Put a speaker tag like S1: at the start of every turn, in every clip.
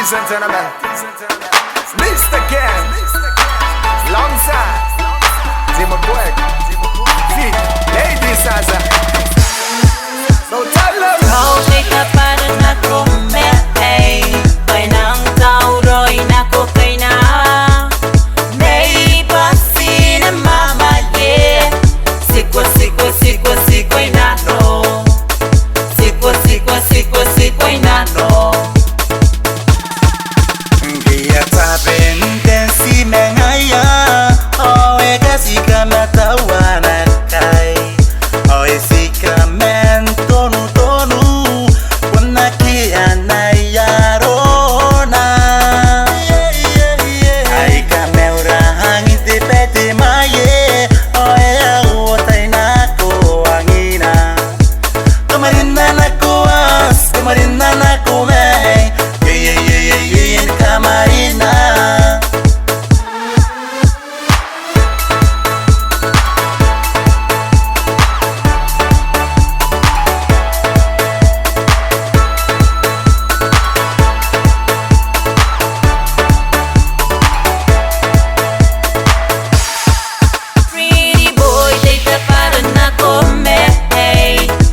S1: Ladies and gentlemen, it's Mr. Gang, alongside Timo Dweck. See, ladies as a so tell them.
S2: Kau teka parang nakumeh, bay nang tao ro'y nakukay na. May pasi na mamaye, sikwa-sikwa-sikwa-sikwa na no. Sikwa-sikwa-sikwa-sikwa na no.
S3: Kaya sabi nten si mengaya, oe kasi ka matawanan kay, oe si ka men tonu-tonu, punakian na yarona. Ay ka meurahang iti peti maye, oe awotay na ko ang ina. Kamarin na nakuwas, kamarin na nakumay, Kamarina.
S2: Pretty boy, teka parang nakumeh.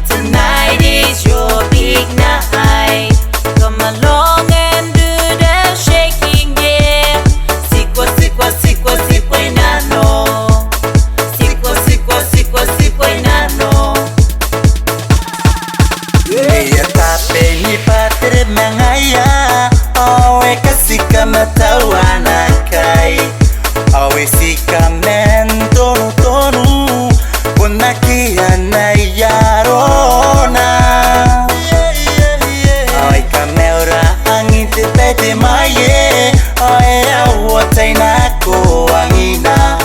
S2: Tonight is your big night. Come along and do the shaking, yeah. Sikwa-sikwa-sikwa-sikwa na no. Sikwa-sikwa-sikwa-sikwa na no.
S3: Kaya tape ni pater mangaya, oe kasi ka matawanan kay, oe si ka men tonu-tonu, punakian na yarona. Oe ka meura ang iti peti maye, oe awatay na ko ang ina.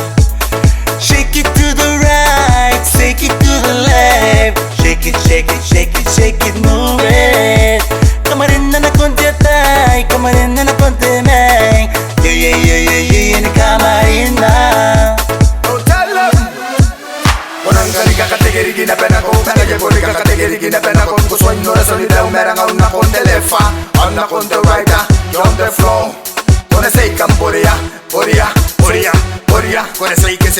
S3: Shake it to the right, shake it to the left, shake it, shake it, shake it, shake it, move it. Kamarin na nakonti atay, kamarin na nakonti meng, yun kamarin na.
S1: So tell them. Unang kali kakatigiri ginapena ko, tanagya ko rin kakatigiri ginapena ko. Kuswanyo na solida, umerang ang nakon telefa, ang nakon the rider, you're on the floor. Kone say kam Boria, Boria, Boria, Boria, kone say ke.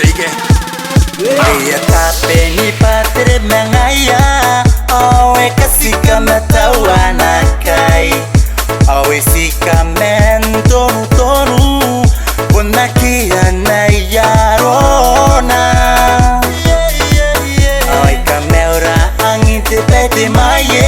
S3: Kaya tape ni pater mangaya, oe kasi ka matawanan kay, oe si ka men tonu-tonu, punakian na yarona. Oe ka meura ang iti peti maye,